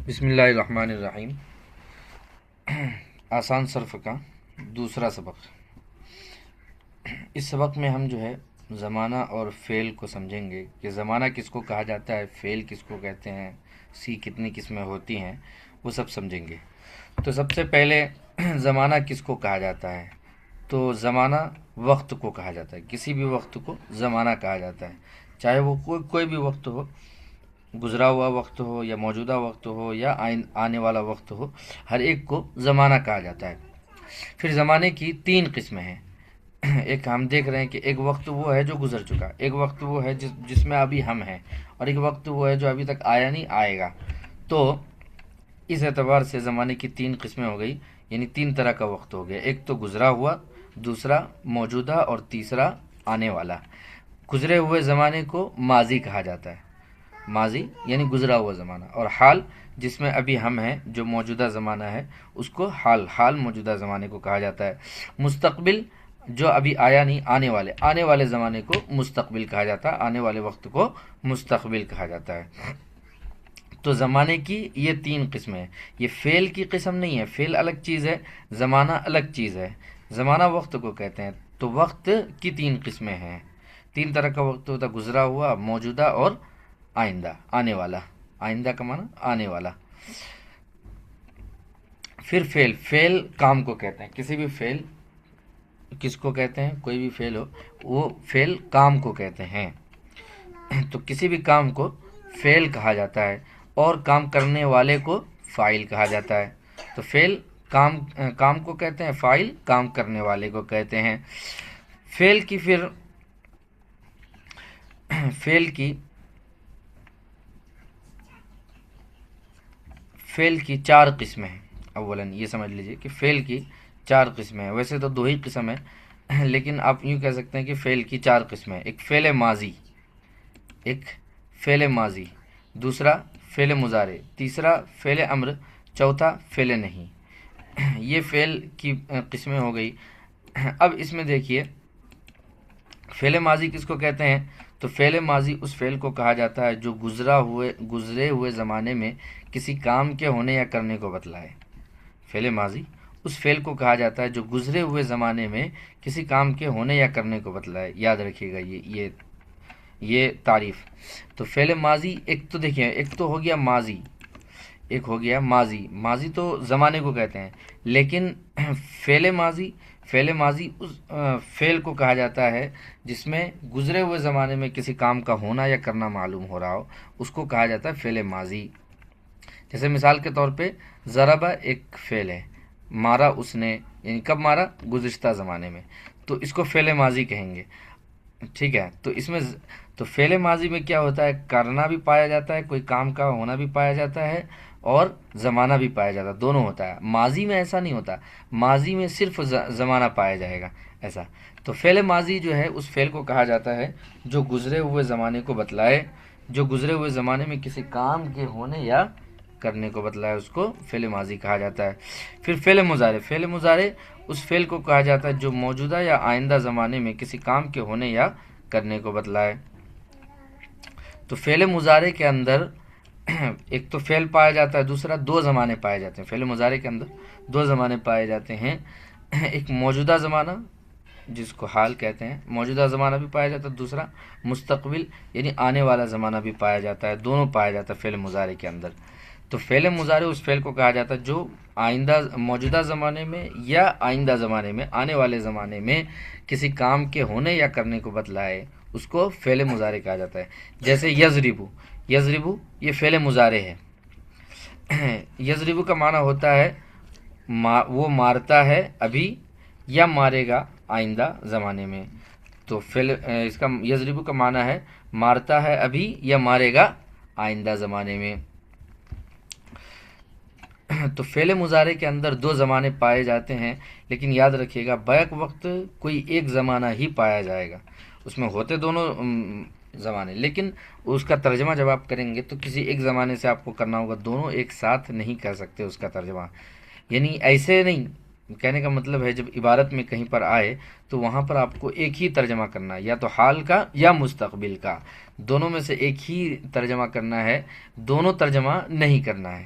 بسم اللہ الرحمن الرحیم۔ آسان صرف کا دوسرا سبق۔ اس سبق میں ہم جو ہے زمانہ اور فعل کو سمجھیں گے کہ زمانہ کس کو کہا جاتا ہے، فعل کس کو کہتے ہیں، سی کتنی قسمیں ہوتی ہیں، وہ سب سمجھیں گے۔ تو سب سے پہلے زمانہ کس کو کہا جاتا ہے؟ تو زمانہ وقت کو کہا جاتا ہے، کسی بھی وقت کو زمانہ کہا جاتا ہے، چاہے وہ کوئی بھی وقت ہو، گزرا ہوا وقت ہو یا موجودہ وقت ہو یا آنے والا وقت ہو، ہر ایک کو زمانہ کہا جاتا ہے۔ پھر زمانے کی تین قسمیں ہیں۔ ایک ہم دیکھ رہے ہیں کہ ایک وقت وہ ہے جو گزر چکا، ایک وقت وہ ہے جس میں ابھی ہم ہیں، اور ایک وقت وہ ہے جو ابھی تک آیا نہیں، آئے گا۔ تو اس اعتبار سے زمانے کی تین قسمیں ہو گئی، یعنی تین طرح کا وقت ہو گیا۔ ایک تو گزرا ہوا، دوسرا موجودہ، اور تیسرا آنے والا۔ گزرے ہوئے زمانے کو ماضی کہا جاتا ہے، ماضی یعنی گزرا ہوا زمانہ، اور حال جس میں ابھی ہم ہیں جو موجودہ زمانہ ہے اس کو حال موجودہ زمانے کو کہا جاتا ہے۔ مستقبل جو ابھی آیا نہیں، آنے والے زمانے کو مستقبل کہا جاتا ہے، آنے والے وقت کو مستقبل کہا جاتا ہے۔ تو زمانے کی یہ تین قسمیں ہیں۔ یہ فعل کی قسم نہیں ہے، فعل الگ چیز ہے، زمانہ الگ چیز ہے۔ زمانہ وقت کو کہتے ہیں۔ تو وقت کی تین قسمیں ہیں، تین طرح کا وقت ہوتا ہے: گزرا ہوا، موجودہ اور آئندہ، آنے والا۔ آئندہ کا معنی آنے والا۔ پھر فعل کام کو کہتے ہیں۔ کسی بھی فعل کس کو کہتے ہیں؟ کوئی بھی فعل ہو، وہ فعل کام کو کہتے ہیں۔ تو کسی بھی کام کو فعل کہا جاتا ہے، اور کام کرنے والے کو فاعل کہا جاتا ہے۔ تو فعل کام کو کہتے ہیں، فاعل کام کرنے والے کو کہتے ہیں۔ فعل کی چار قسمیں ہیں۔ اولاً یہ سمجھ لیجئے کہ فعل کی چار قسمیں ہیں۔ ویسے تو دو ہی قسم ہے، لیکن آپ یوں کہہ سکتے ہیں کہ فعل کی چار قسمیں ہیں۔ ایک فعل ماضی، دوسرا فعل مضارع، تیسرا فعل امر، چوتھا فعل نہیں۔ یہ فعل کی قسمیں ہو گئی۔ اب اس میں دیکھیے فعل ماضی کس کو کہتے ہیں؟ تو فعل ماضی اس فعل کو کہا جاتا ہے جو گزرے ہوئے زمانے میں کسی کام کے ہونے یا کرنے کو بتلائے۔ فعل ماضی اس فعل کو کہا جاتا ہے جو گزرے ہوئے زمانے میں کسی کام کے ہونے یا کرنے کو بتلائے۔ یاد رکھیے گا یہ تعریف۔ تو فعل ماضی ایک تو دیکھیں، ایک تو ہو گیا ماضی تو زمانے کو کہتے ہیں، لیکن فعل ماضی اس فعل کو کہا جاتا ہے جس میں گزرے ہوئے زمانے میں کسی کام کا ہونا یا کرنا معلوم ہو رہا ہو، اس کو کہا جاتا ہے فعل ماضی۔ جیسے مثال کے طور پہ ضربہ ایک فعل ہے، مارا اس نے، یعنی کب مارا؟ گزشتہ زمانے میں، تو اس کو فعل ماضی کہیں گے۔ ٹھیک ہے، تو اس میں تو فعل ماضی میں کیا ہوتا ہے؟ کرنا بھی پایا جاتا ہے، کوئی کام کا ہونا بھی پایا جاتا ہے، اور زمانہ بھی پایا جاتا ہے، دونوں ہوتا ہے۔ ماضی میں ایسا نہیں ہوتا، ماضی میں صرف زمانہ پایا جائے گا ایسا۔ تو فعل ماضی جو ہے اس فعل کو کہا جاتا ہے جو گزرے ہوئے زمانے کو بتلائے، جو گزرے ہوئے زمانے میں کسی کام کے ہونے یا کرنے کو بتلائے، اس کو فعل ماضی کہا جاتا ہے۔ پھر فعل مضارع اس فعل کو کہا جاتا ہے جو موجودہ یا آئندہ زمانے میں کسی کام کے ہونے یا کرنے کو بتلائے۔ تو فعل مضارع کے اندر ایک تو فعل پایا جاتا ہے، دوسرا دو زمانے پائے جاتے ہیں۔ فعل مضارع کے اندر دو زمانے پائے جاتے ہیں، ایک موجودہ زمانہ جس کو حال کہتے ہیں، موجودہ زمانہ بھی پایا جاتا ہے، دوسرا مستقبل یعنی آنے والا زمانہ بھی پایا جاتا ہے، دونوں پایا جاتا ہے فعل مضارع کے اندر۔ تو فعل مضارع اس فعل کو کہا جاتا ہے جو موجودہ زمانے میں یا آئندہ زمانے میں، آنے والے زمانے میں کسی کام کے ہونے یا کرنے کو بتلائے، اس کو فعل مضارع کہا جاتا ہے۔ جیسے یضربو یہ فعل مضارع ہے۔ یضربو کا معنی ہوتا ہے وہ مارتا ہے ابھی یا مارے گا آئندہ زمانے میں۔ تو اس کا یضربو کا معنی ہے مارتا ہے ابھی یا مارے گا آئندہ زمانے میں۔ تو فعل مضارع کے اندر دو زمانے پائے جاتے ہیں، لیکن یاد رکھیے گا بیک وقت کوئی ایک زمانہ ہی پایا جائے گا، اس میں ہوتے دونوں زمانے، لیکن اس کا ترجمہ جب آپ کریں گے تو کسی ایک زمانے سے آپ کو کرنا ہوگا، دونوں ایک ساتھ نہیں کر سکتے اس کا ترجمہ۔ یعنی ایسے نہیں، کہنے کا مطلب ہے جب عبارت میں کہیں پر آئے تو وہاں پر آپ کو ایک ہی ترجمہ کرنا ہے، یا تو حال کا یا مستقبل کا، دونوں میں سے ایک ہی ترجمہ کرنا ہے، دونوں ترجمہ نہیں کرنا ہے۔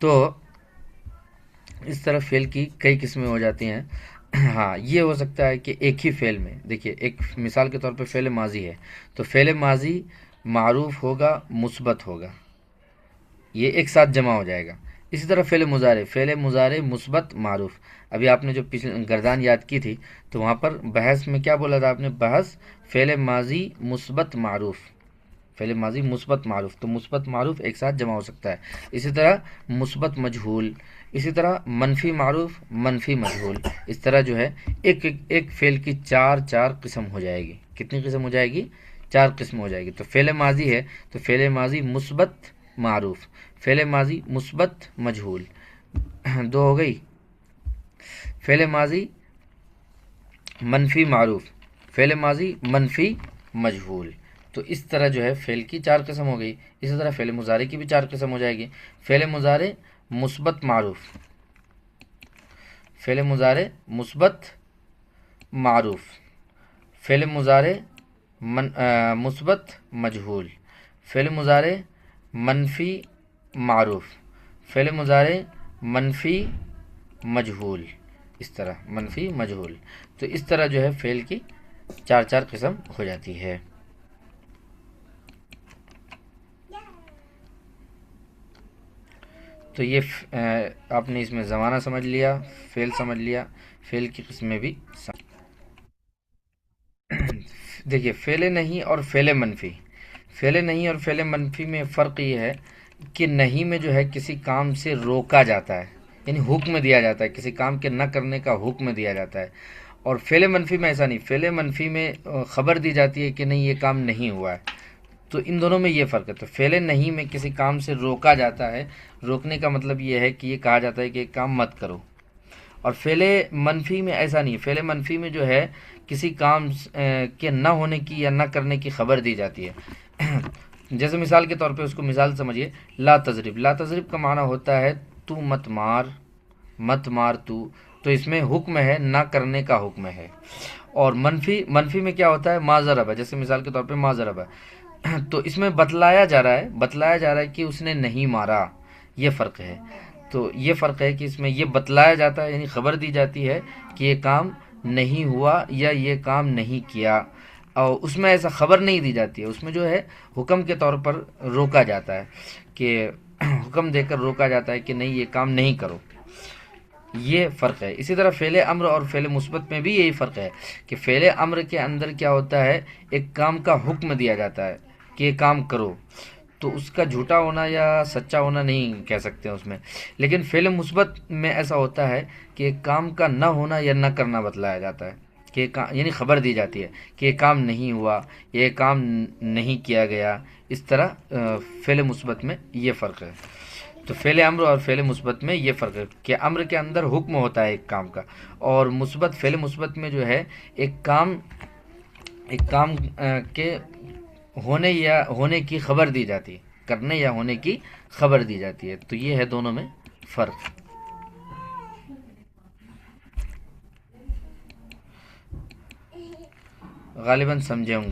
تو اس طرح فعل کی کئی قسمیں ہو جاتی ہیں۔ ہاں، یہ ہو سکتا ہے کہ ایک ہی فعل میں، دیکھیے ایک مثال کے طور پہ فعل ماضی ہے، تو فعل ماضی معروف ہوگا، مثبت ہوگا، یہ ایک ساتھ جمع ہو جائے گا۔ اسی طرح فعل مضارع مثبت معروف، ابھی آپ نے جو گردان یاد کی تھی تو وہاں پر بحث میں کیا بولا تھا آپ نے؟ بحث فعل ماضی مثبت معروف، فعل ماضی مثبت معروف، تو مثبت معروف ایک ساتھ جمع ہو سکتا ہے۔ اسی طرح مثبت مجہول، اسی طرح منفی معروف، منفی مجہول، اس طرح جو ہے ایک فعل کی چار قسم ہو جائے گی۔ کتنی قسم ہو جائے گی؟ 4 قسم ہو جائے گی۔ تو فعل ماضی ہے تو فعل ماضی مثبت معروف، فعل ماضی مثبت مجہول، 2 ہو گئی۔ فعل ماضی منفی معروف، فعل ماضی منفی مجہول، تو اس طرح جو ہے فعل کی 4 قسم ہو گئی۔ اسی طرح فعل مضارع کی بھی 4 قسم ہو جائے گی۔ فعل مضارع مثبت معروف، فعل مضارع مثبت معروف، فعل مضارع مثبت مجہول، فعل مضارع منفی معروف، فعل مضارع منفی مجہول، اس طرح منفی مجہول، تو اس طرح جو ہے فعل کی 4 قسم ہو جاتی ہے۔ تو یہ آپ نے اس میں زمانہ سمجھ لیا، فعل سمجھ لیا، فعل کی قسمیں بھی دیکھیے فعل نہیں اور فعل منفی، فعل نہیں اور فعل منفی میں فرق یہ ہے کہ نہیں میں جو ہے کسی کام سے روکا جاتا ہے، یعنی حکم دیا جاتا ہے، کسی کام کے نہ کرنے کا حکم دیا جاتا ہے، اور فعل منفی میں ایسا نہیں، فعل منفی میں خبر دی جاتی ہے کہ نہیں یہ کام نہیں ہوا ہے۔ تو ان دونوں میں یہ فرق ہے۔ تو فعل نہیں میں کسی کام سے روکا جاتا ہے، روکنے کا مطلب یہ ہے کہ یہ کہا جاتا ہے کہ یہ کام مت کرو، اور فعل منفی میں ایسا نہیں، فعل منفی میں جو ہے کسی کام کے نہ ہونے کی یا نہ کرنے کی خبر دی جاتی ہے۔ جیسے مثال کے طور پہ اس کو مثال سمجھیے، لا تضرب، لا تضرب کا معنی ہوتا ہے تو مت مار، مت مار تو اس میں حکم ہے، نہ کرنے کا حکم ہے۔ اور منفی میں کیا ہوتا ہے؟ ما ضرب، جیسے مثال کے طور پہ ما ضرب، تو اس میں بتلایا جا رہا ہے کہ اس نے نہیں مارا، یہ فرق ہے۔ تو یہ فرق ہے کہ اس میں یہ بتلایا جاتا ہے، یعنی خبر دی جاتی ہے کہ یہ کام نہیں ہوا یا یہ کام نہیں کیا، اور اس میں ایسا خبر نہیں دی جاتی ہے، اس میں جو ہے حکم کے طور پر روکا جاتا ہے، کہ حکم دے کر روکا جاتا ہے کہ نہیں یہ کام نہیں کرو، یہ فرق ہے۔ اسی طرح فعل امر اور فعل مثبت میں بھی یہی فرق ہے کہ فعل امر کے اندر کیا ہوتا ہے؟ ایک کام کا حکم دیا جاتا ہے کہ یہ کام کرو، تو اس کا جھوٹا ہونا یا سچا ہونا نہیں کہہ سکتے اس میں۔ لیکن فعل مثبت میں ایسا ہوتا ہے کہ ایک کام کا نہ ہونا یا نہ کرنا بتلایا جاتا ہے، کہ یعنی خبر دی جاتی ہے کہ یہ کام نہیں ہوا، یہ کام نہیں کیا گیا، اس طرح فعل مثبت میں یہ فرق ہے۔ تو فعل امر اور فعل مثبت میں یہ فرق ہے کہ امر کے اندر حکم ہوتا ہے ایک کام کا، اور فعل مثبت میں جو ہے ایک کام کے ہونے یا ہونے کی خبر دی جاتی ہے، کرنے یا ہونے کی خبر دی جاتی ہے۔ تو یہ ہے دونوں میں فرق۔ غالباً سمجھے ہوں گے۔